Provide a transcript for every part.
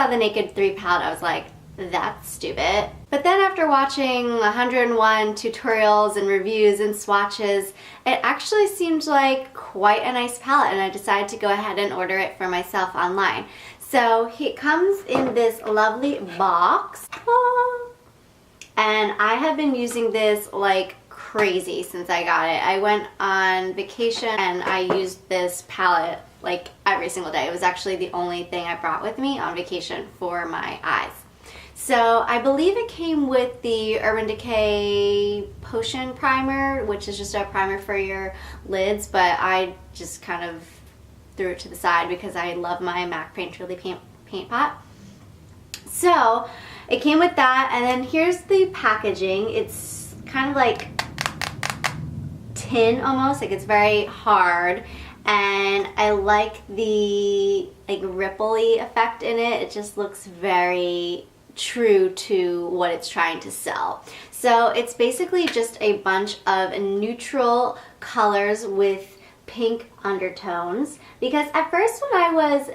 saw the Naked 3 palette, I was like, that's stupid. But then after watching 101 tutorials and reviews and swatches, it actually seemed like quite a nice palette, and I decided to go ahead and order it for myself online. So it comes in this lovely box. And I have been using this like crazy since I got it. I went on vacation and I used this palette like every single day. It was actually the only thing I brought with me on vacation for my eyes. So I believe it came with the Urban Decay Potion Primer, which is just a primer for your lids, but I just kind of threw it to the side because I love my MAC Painterly paint pot. So it came with that, and then here's the packaging. It's kind of like tin almost, like it's very hard, and I like the like ripple-y effect in it. It just looks very true to what it's trying to sell. So it's basically just a bunch of neutral colors with pink undertones, because at first when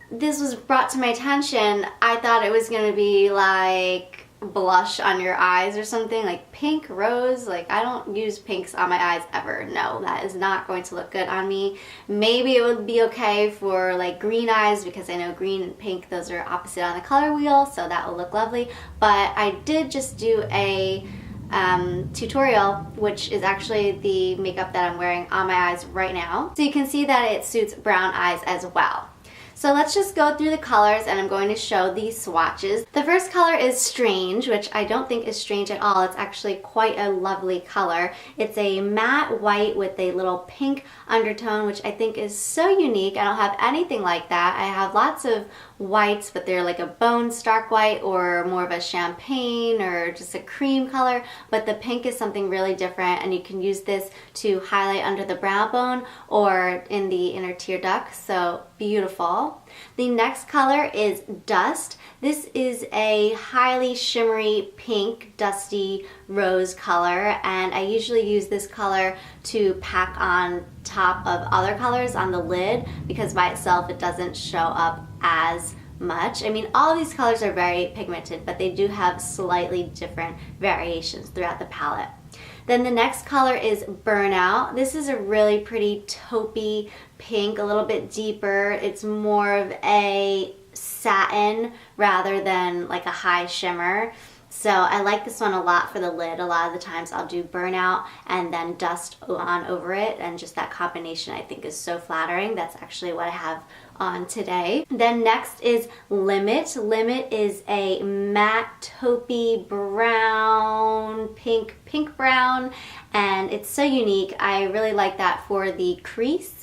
this was brought to my attention, I thought it was going to be like blush on your eyes or something, like pink, rose. Like, I don't use pinks on my eyes ever. No, that is not going to look good on me. Maybe it would be okay for like green eyes, because I know green and pink, those are opposite on the color wheel, so that will look lovely. But I did just do a tutorial, which is actually the makeup that I'm wearing on my eyes right now. So you can see that it suits brown eyes as well. So let's just go through the colors, and I'm going to show these swatches. The first color is Strange, which I don't think is strange at all. It's actually quite a lovely color. It's a matte white with a little pink undertone, which I think is so unique. I don't have anything like that. I have lots of whites, but they're like a bone stark white or more of a champagne or just a cream color, but the pink is something really different, and you can use this to highlight under the brow bone or in the inner tear duct. So beautiful. The next color is Dust. This is a highly shimmery pink, dusty rose color, and I usually use this color to pack on top of other colors on the lid, because by itself it doesn't show up as much. I mean, all of these colors are very pigmented, but they do have slightly different variations throughout the palette. Then the next color is Burnout. This is a really pretty taupey pink, a little bit deeper. It's more of a satin rather than like a high shimmer. So I like this one a lot for the lid. A lot of the times I'll do Burnout and then Dust on over it, and just that combination I think is so flattering. That's actually what I have on today. Then next is Limit. Limit is a matte taupey brown, pink brown, and it's so unique. I really like that for the crease.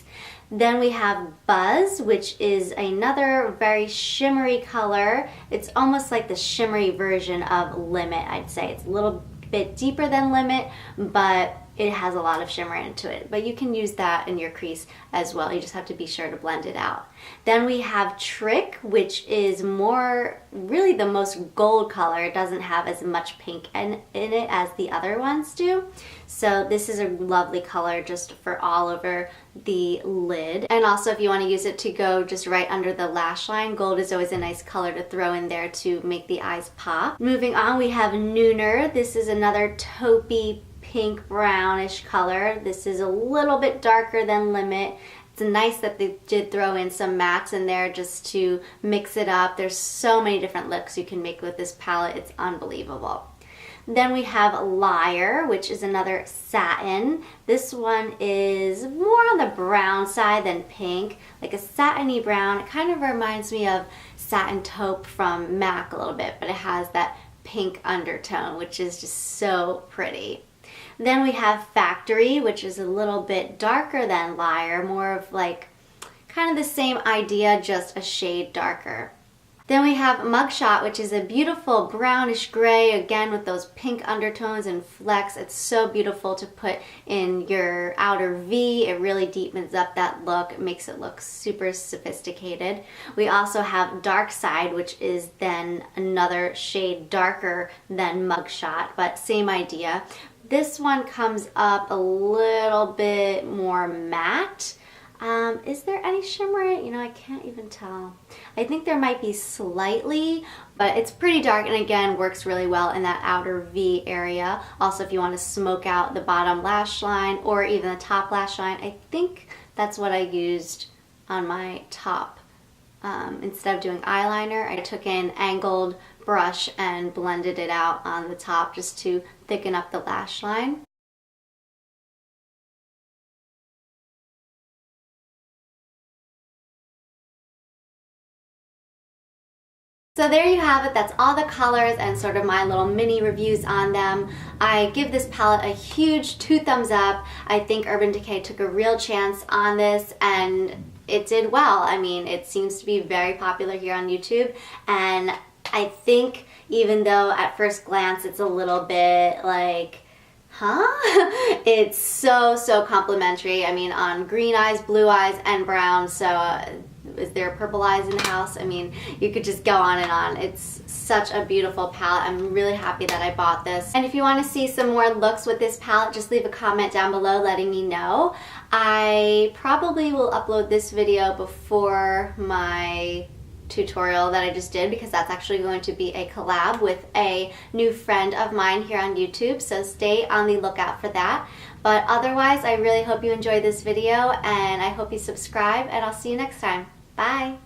Then we have Buzz, which is another very shimmery color. It's almost like the shimmery version of Limit, I'd say. It's a little bit deeper than Limit, but it has a lot of shimmer into it. But you can use that in your crease as well. You just have to be sure to blend it out. Then we have Trick, which is more really the most gold color. It doesn't have as much pink in it as the other ones do. So this is a lovely color just for all over the lid. And also if you want to use it to go just right under the lash line, gold is always a nice color to throw in there to make the eyes pop. Moving on, we have Nooner. This is another taupey pink brownish color. This is a little bit darker than Limit. It's nice that they did throw in some mattes in there just to mix it up. There's so many different looks you can make with this palette. It's unbelievable. Then we have Liar, which is another satin. This one is more on the brown side than pink, like a satiny brown. It kind of reminds me of Satin Taupe from MAC a little bit, but it has that pink undertone, which is just so pretty. Then we have Factory, which is a little bit darker than Liar, more of like kind of the same idea, just a shade darker. Then we have Mugshot, which is a beautiful brownish gray, again with those pink undertones and flecks. It's so beautiful to put in your outer V. It really deepens up that look. It makes it look super sophisticated. We also have Dark Side, which is then another shade darker than Mugshot, but same idea. This one comes up a little bit more matte. Is there any shimmer in it? You know, I can't even tell. I think there might be slightly, but it's pretty dark and again works really well in that outer V area. Also, if you want to smoke out the bottom lash line or even the top lash line, I think that's what I used on my top. Instead of doing eyeliner, I took an angled brush and blended it out on the top just to thicken up the lash line. So there you have it. That's all the colors and sort of my little mini reviews on them. I give this palette a huge 2 thumbs up. I think Urban Decay took a real chance on this and it did well. I mean, it seems to be very popular here on YouTube, and I think even though at first glance it's a little bit like, huh? It's so complimentary. I mean, on green eyes, blue eyes, and brown, so is there purple eyes in the house? I mean, you could just go on and on. It's such a beautiful palette. I'm really happy that I bought this. And if you want to see some more looks with this palette, just leave a comment down below letting me know. I probably will upload this video before my tutorial that I just did, because that's actually going to be a collab with a new friend of mine here on YouTube, so stay on the lookout for that. But otherwise, I really hope you enjoyed this video and I hope you subscribe, and I'll see you next time. Bye!